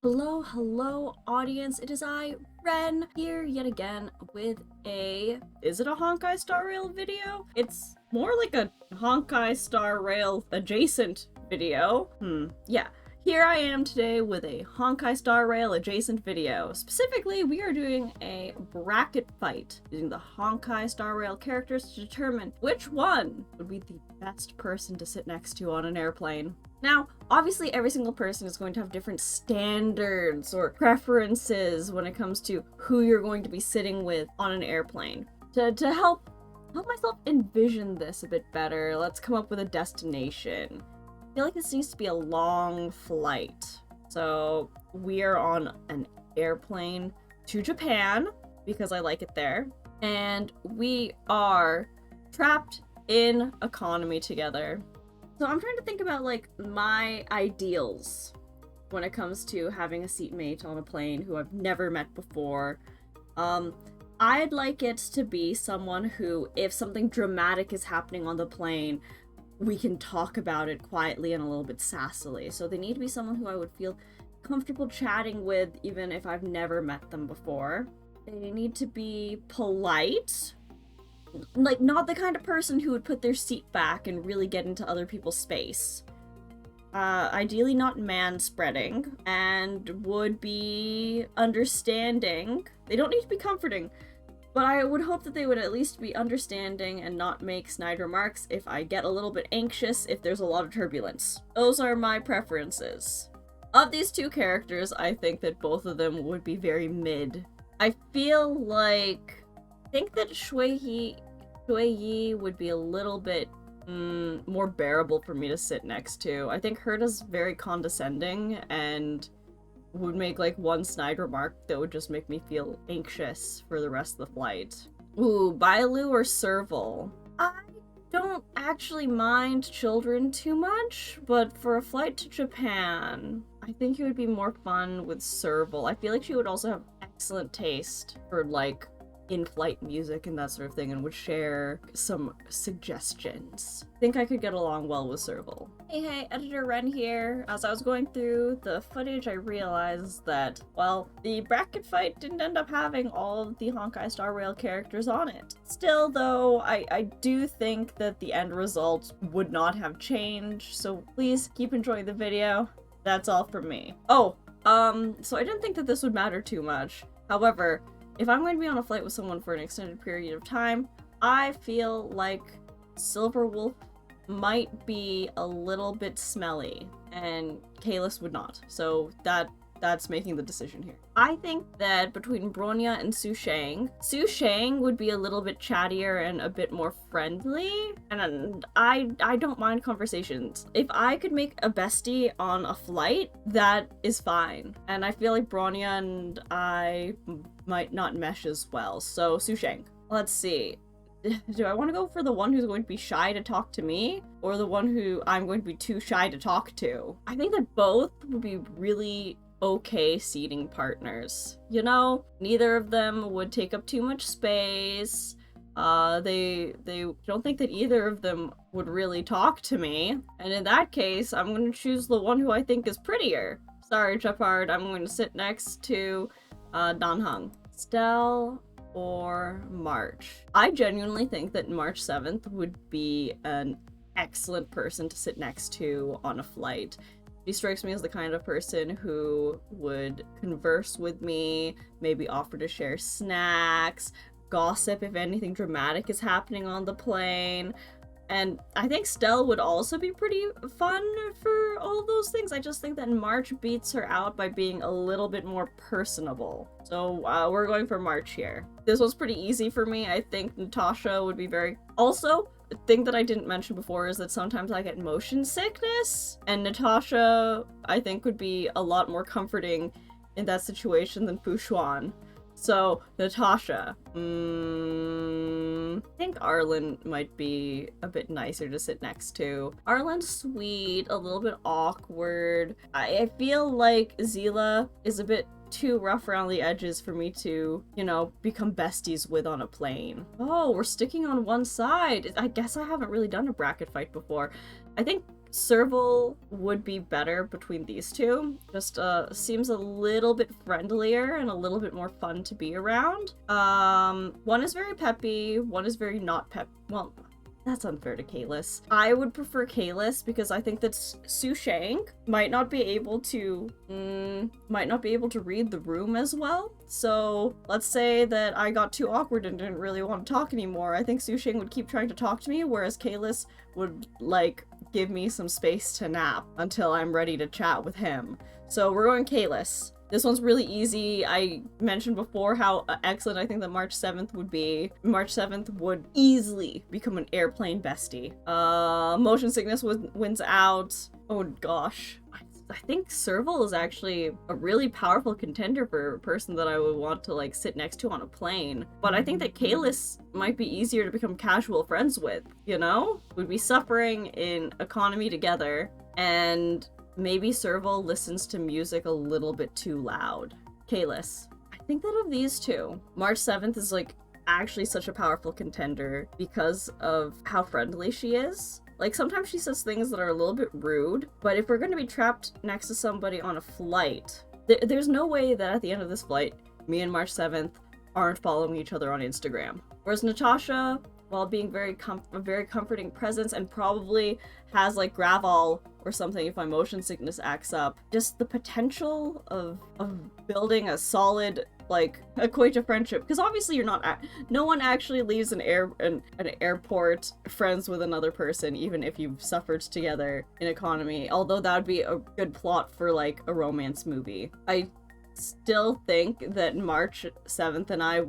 Hello, audience. It is I, Ren, here yet again with is it a Honkai Star Rail video? It's more like a Honkai Star Rail adjacent video. Yeah. Here I am today with a Honkai Star Rail adjacent video. Specifically, we are doing a bracket fight using the Honkai Star Rail characters to determine which one would be the best person to sit next to on an airplane. Now, obviously every single person is going to have different standards or preferences when it comes to who you're going to be sitting with on an airplane. To help myself envision this a bit better, let's come up with a destination. I feel like this needs to be a long flight. So we are on an airplane to Japan because I like it there. And we are trapped in economy together. So I'm trying to think about like my ideals when it comes to having a seatmate on a plane who I've never met before. I'd like it to be someone who, if something dramatic is happening on the plane, we can talk about it quietly and a little bit sassily. So they need to be someone who I would feel comfortable chatting with even if I've never met them before. They need to be polite. Like, not the kind of person who would put their seat back and really get into other people's space. Ideally not man-spreading, and would be understanding. They don't need to be comforting, but I would hope that they would at least be understanding and not make snide remarks if I get a little bit anxious if there's a lot of turbulence. Those are my preferences. Of these two characters, I think that both of them would be very mid. I think that Shui Yi would be a little bit more bearable for me to sit next to. I think Herta's very condescending and would make like one snide remark that would just make me feel anxious for the rest of the flight. Ooh, Bailu or Serval? I don't actually mind children too much, but for a flight to Japan, I think it would be more fun with Serval. I feel like she would also have excellent taste for like in-flight music and that sort of thing, and would share some suggestions. I think I could get along well with Serval. Hey, Editor Ren here. As I was going through the footage, I realized that, well, the bracket fight didn't end up having all of the Honkai Star Rail characters on it. Still, though, I do think that the end result would not have changed, so please keep enjoying the video. That's all from me. Oh, so I didn't think that this would matter too much. However, if I'm going to be on a flight with someone for an extended period of time, I feel like Silver Wolf might be a little bit smelly, and Kalis would not. So that's making the decision here. I think that between Bronya and Su Shang would be a little bit chattier and a bit more friendly, and I don't mind conversations. If I could make a bestie on a flight, that is fine. And I feel like Bronya and I might not mesh as well. So Su Shang. Let's see. Do I want to go for the one who's going to be shy to talk to me, or the one who I'm going to be too shy to talk to? I think that both would be really okay seating partners. You know, neither of them would take up too much space. They don't think that either of them would really talk to me. And in that case, I'm going to choose the one who I think is prettier. Sorry, Shepard, I'm going to sit next to Danheng. Stell or March? I genuinely think that March 7th would be an excellent person to sit next to on a flight. She strikes me as the kind of person who would converse with me, maybe offer to share snacks, gossip if anything dramatic is happening on the plane. And I think Stell would also be pretty fun for all those things. I just think that March beats her out by being a little bit more personable. So we're going for March here. This was pretty easy for me. I think Natasha would be very... Also, the thing that I didn't mention before is that sometimes I get motion sickness, and Natasha, I think, would be a lot more comforting in that situation than Fu Xuan. So, Natasha. I think Arlen might be a bit nicer to sit next to. Arlen's sweet, a little bit awkward. I feel like Zila is a bit too rough around the edges for me to, you know, become besties with on a plane. Oh, we're sticking on one side. I guess I haven't really done a bracket fight before. I think Serval would be better between these two. Just seems a little bit friendlier and a little bit more fun to be around. One is very peppy, one is very not well, that's unfair to Kalis. I would prefer Kalis because I think that Su Shang might not be able to read the room as well. So let's say that I got too awkward and didn't really want to talk anymore. I think Su Shang would keep trying to talk to me, whereas Kalis would like give me some space to nap until I'm ready to chat with him. So we're going Kalis. This one's really easy. I mentioned before how excellent I think that March 7th would be. March 7th would easily become an airplane bestie. Motion sickness wins out. Oh gosh. I think Serval is actually a really powerful contender for a person that I would want to like sit next to on a plane. But I think that Kalis might be easier to become casual friends with, you know? We'd be suffering in economy together, and maybe Serval listens to music a little bit too loud. Kalis. I think that of these two, March 7th is like actually such a powerful contender because of how friendly she is. Like, sometimes she says things that are a little bit rude, but if we're going to be trapped next to somebody on a flight, there's no way that at the end of this flight, me and March 7th aren't following each other on Instagram. Whereas Natasha, while being a very comforting presence and probably has like Gravel or something if my motion sickness acts up, just the potential of building a solid like equate friendship, because obviously you're not no one actually leaves an airport friends with another person even if you've suffered together in economy, although that would be a good plot for like a romance movie. I still think that March 7th and I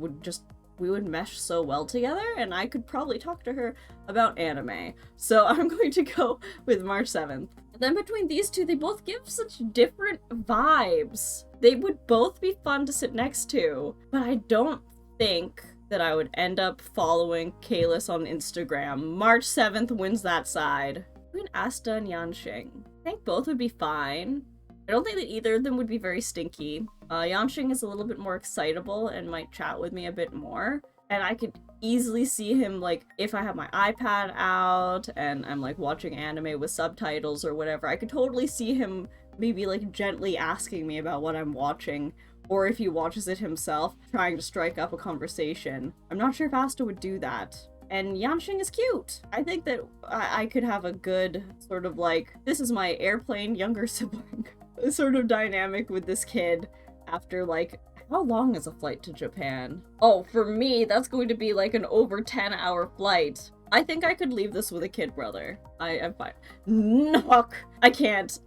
we would mesh so well together, and I could probably talk to her about anime. So I'm going to go with March 7th. Then between these two, they both give such different vibes. They would both be fun to sit next to, but I don't think that I would end up following Kalis on Instagram. March 7th wins that side. Between Asta and Yanxing, I think both would be fine. I don't think that either of them would be very stinky. Yanxing is a little bit more excitable and might chat with me a bit more. And I could easily see him, like, if I have my iPad out and I'm, like, watching anime with subtitles or whatever, I could totally see him maybe, like, gently asking me about what I'm watching. Or if he watches it himself, trying to strike up a conversation. I'm not sure if Asta would do that. And Yanxing is cute. I think that I could have a good sort of, like, this is my airplane younger sibling sort of dynamic with this kid after, like, how long is a flight to Japan? Oh, for me, that's going to be like an over 10-hour flight. I think I could leave this with a kid brother. I'm fine. No, Hook! I can't.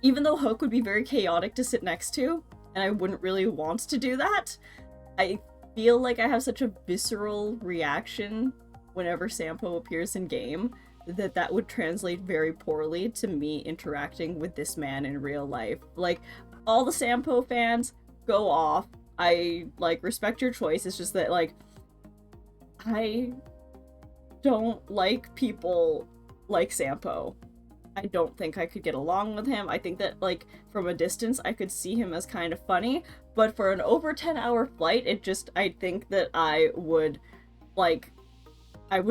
Even though Hook would be very chaotic to sit next to, and I wouldn't really want to do that, I feel like I have such a visceral reaction whenever Sampo appears in game that would translate very poorly to me interacting with this man in real life. Like, all the Sampo fans, go off. I, like, respect your choice. It's just that, like, I don't like people like Sampo. I don't think I could get along with him. I think that, like, from a distance, I could see him as kind of funny, but for an over 10-hour flight, I think that I would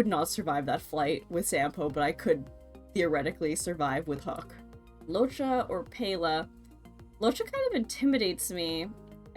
not survive that flight with Sampo, but I could theoretically survive with Hook. Locha or Pela? Locha kind of intimidates me.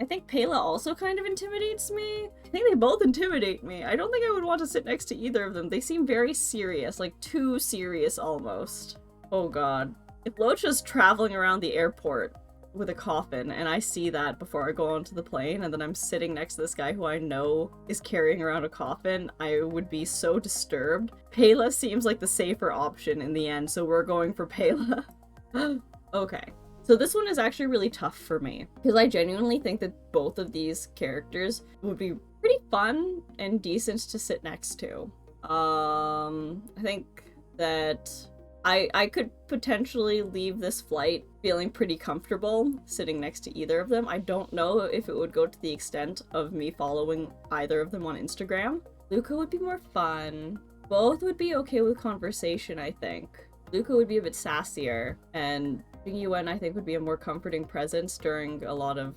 I think Pela also kind of intimidates me. I think they both intimidate me. I don't think I would want to sit next to either of them. They seem very serious, like too serious almost. Oh god. If Locha's traveling around the airport with a coffin and I see that before I go onto the plane and then I'm sitting next to this guy who I know is carrying around a coffin, I would be so disturbed. Pela seems like the safer option in the end, so we're going for Pela. Okay. So this one is actually really tough for me, because I genuinely think that both of these characters would be pretty fun and decent to sit next to. I think that I could potentially leave this flight feeling pretty comfortable sitting next to either of them. I don't know if it would go to the extent of me following either of them on Instagram. Luca would be more fun. Both would be okay with conversation, I think. Luca would be a bit sassier, and Yuen, I think, would be a more comforting presence during a lot of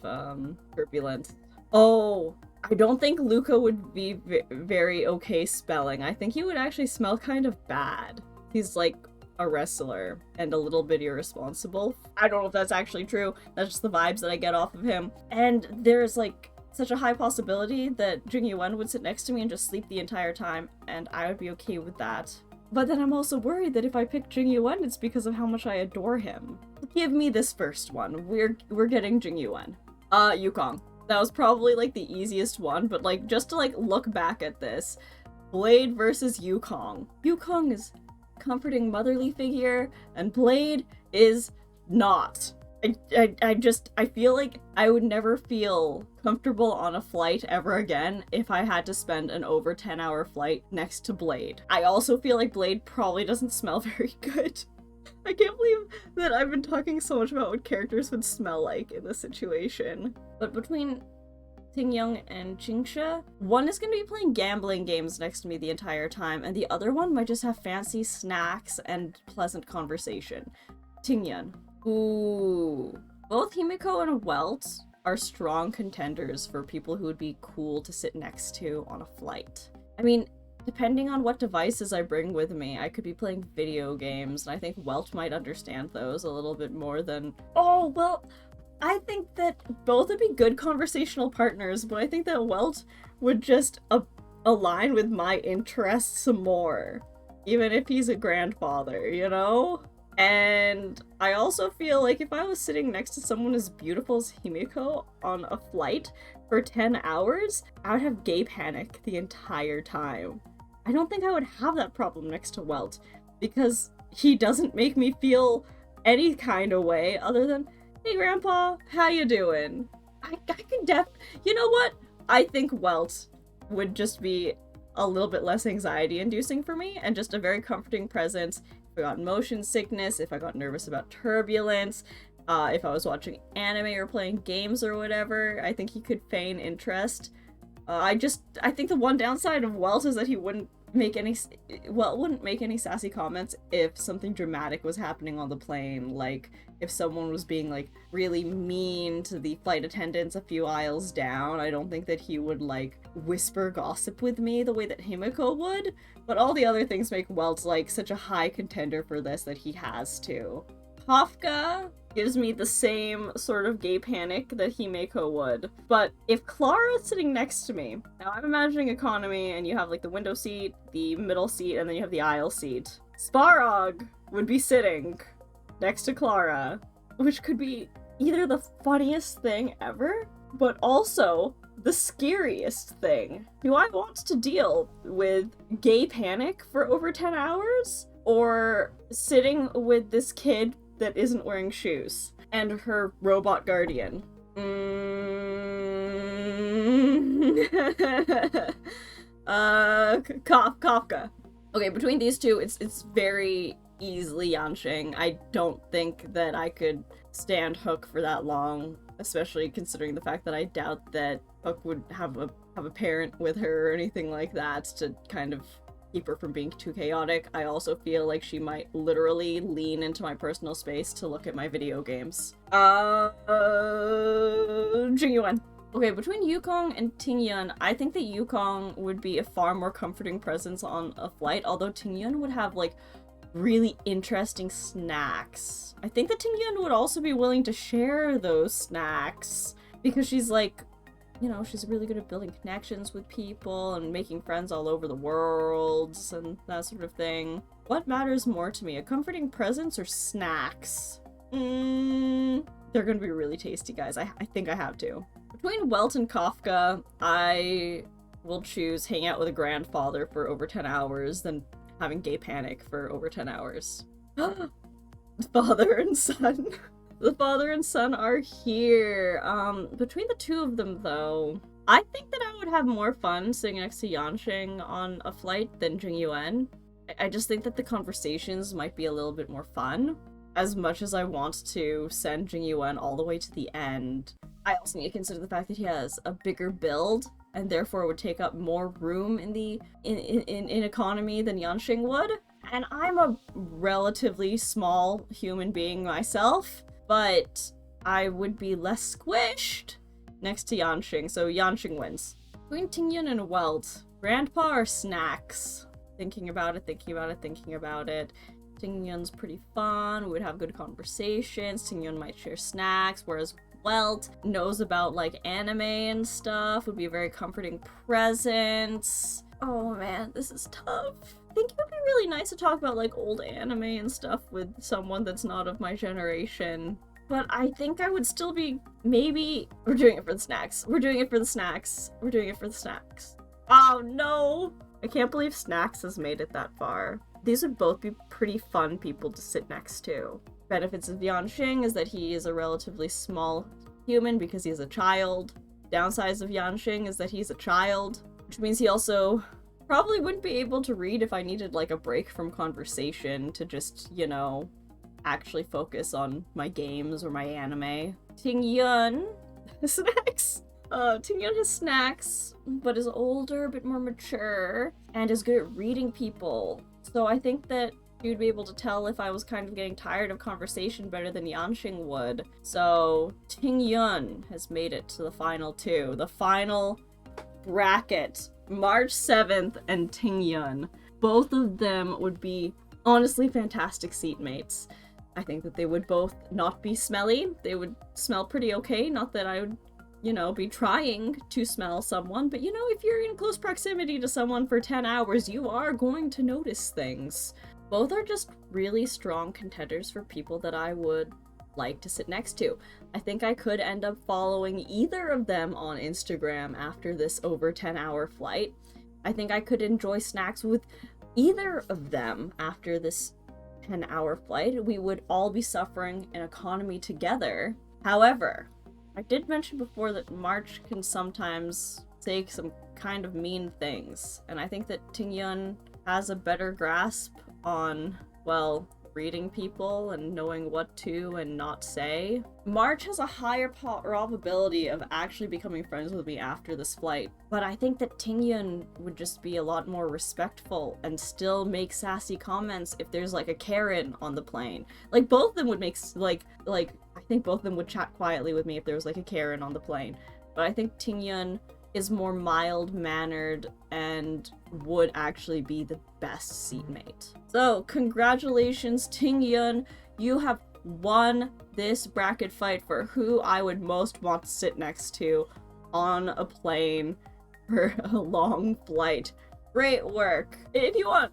turbulence. Oh, I don't think Luca would be very okay spelling. I think he would actually smell kind of bad. He's like a wrestler and a little bit irresponsible. I don't know if that's actually true. That's just the vibes that I get off of him. And there's like such a high possibility that Jing Yuan would sit next to me and just sleep the entire time, and I would be okay with that. But then I'm also worried that if I pick Jing Yuan, it's because of how much I adore him. Give me this first one. We're getting Jing Yuan. Yukong. That was probably like the easiest one, but like just to like look back at this, Blade versus Yukong. Yukong is a comforting motherly figure, and Blade is not. I feel like I would never feel comfortable on a flight ever again if I had to spend an over 10-hour flight next to Blade. I also feel like Blade probably doesn't smell very good. I can't believe that I've been talking so much about what characters would smell like in this situation. But between Tingyun and Jingsha, one is going to be playing gambling games next to me the entire time, and the other one might just have fancy snacks and pleasant conversation. Tingyun. Ooh. Both Himiko and Welt are strong contenders for people who would be cool to sit next to on a flight. I mean, depending on what devices I bring with me, I could be playing video games, and I think Welt might understand those a little bit more than... Oh, well, I think that both would be good conversational partners, but I think that Welt would just align with my interests more, even if he's a grandfather, you know? And I also feel like if I was sitting next to someone as beautiful as Himiko on a flight for 10 hours, I would have gay panic the entire time. I don't think I would have that problem next to Welt, because he doesn't make me feel any kind of way other than, hey grandpa, how you doing? I could you know what? I think Welt would just be a little bit less anxiety inducing for me, and just a very comforting presence. If I got motion sickness, if I got nervous about turbulence, if I was watching anime or playing games or whatever, I think he could feign interest. I think the one downside of Welt is that he wouldn't make any sassy comments if something dramatic was happening on the plane, like if someone was being like really mean to the flight attendants a few aisles down. I don't think that he would like whisper gossip with me the way that Himiko would, but all the other things make Welt like such a high contender for this that he has to. Kafka gives me the same sort of gay panic that Himeko would. But if Clara's sitting next to me, now I'm imagining economy, and you have like the window seat, the middle seat, and then you have the aisle seat. Sparog would be sitting next to Clara, which could be either the funniest thing ever, but also the scariest thing. Do I want to deal with gay panic for over 10 hours? Or sitting with this kid that isn't wearing shoes and her robot guardian? Kafka. Okay, between these two, it's very easily Yanxing. I don't think that I could stand Hook for that long, especially considering the fact that I doubt that Hook would have a parent with her or anything like that to kind of keep her from being too chaotic. I also feel like she might literally lean into my personal space to look at my video games. Jingyuan. Okay, between Yukong and Tingyun, I think that Yukong would be a far more comforting presence on a flight, although Tingyun would have like really interesting snacks. I think that Tingyun would also be willing to share those snacks because she's like, you know, she's really good at building connections with people and making friends all over the world and that sort of thing. What matters more to me, a comforting presence or snacks? They're gonna be really tasty, guys. I think I have to. Between Welt and Kafka, I will choose hang out with a grandfather for over 10 hours than having gay panic for over 10 hours. Father and son. The father and son are here. Between the two of them, though, I think that I would have more fun sitting next to Yanxing on a flight than Jingyuan. I just think that the conversations might be a little bit more fun. As much as I want to send Jingyuan all the way to the end, I also need to consider the fact that he has a bigger build, and therefore would take up more room in the in economy than Yanxing would. And I'm a relatively small human being myself, but I would be less squished next to Yanxing, so Yanxing wins. Between Tingyun and Welt, grandpa or snacks? Thinking about it. Tingyun's pretty fun, we would have good conversations, Tingyun might share snacks, whereas Welt knows about like anime and stuff, would be a very comforting presence. Oh man, this is tough. I think it would be really nice to talk about like old anime and stuff with someone that's not of my generation. But I think I would still be, maybe, we're doing it for the snacks. We're doing it for the snacks. We're doing it for the snacks. Oh no! I can't believe Snacks has made it that far. These would both be pretty fun people to sit next to. Benefits of Yanxing is that he is a relatively small human because he's a child. Downsides of Yanxing is that he's a child, which means he also probably wouldn't be able to read if I needed like a break from conversation to just, you know, actually focus on my games or my anime. Tingyun snacks. Tingyun has snacks, but is older, a bit more mature, and is good at reading people. So I think that you'd be able to tell if I was kind of getting tired of conversation better than Yanxing would. So Tingyun has made it to the final two. The final bracket. March 7th and Tingyun. Both of them would be honestly fantastic seatmates. I think that they would both not be smelly. They would smell pretty okay. Not that I would, you know, be trying to smell someone, but you know, if you're in close proximity to someone for 10 hours, you are going to notice things. Both are just really strong contenders for people that I would like to sit next to. I think I could end up following either of them on Instagram after this over 10-hour flight. I think I could enjoy snacks with either of them after this 10-hour flight. We would all be suffering an economy together. However, I did mention before that March can sometimes say some kind of mean things, and I think that Tingyun has a better grasp on, well, reading people and knowing what to and not say. March has a higher probability of actually becoming friends with me after this flight, but I think that Tingyun would just be a lot more respectful and still make sassy comments if there's like a Karen on the plane. Like both of them would make like I think both of them would chat quietly with me if there was like a Karen on the plane. But I think Tingyun is more mild-mannered and would actually be the best seatmate. So, congratulations, Tingyun. You have won this bracket fight for who I would most want to sit next to on a plane for a long flight. Great work. If you want,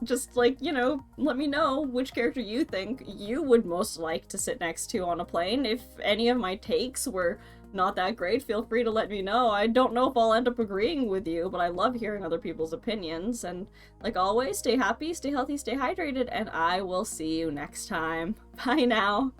just like, you know, let me know which character you think you would most like to sit next to on a plane. If any of my takes were not that great, feel free to let me know. I don't know if I'll end up agreeing with you, but I love hearing other people's opinions. And like always, stay happy, stay healthy, stay hydrated, and I will see you next time. Bye now.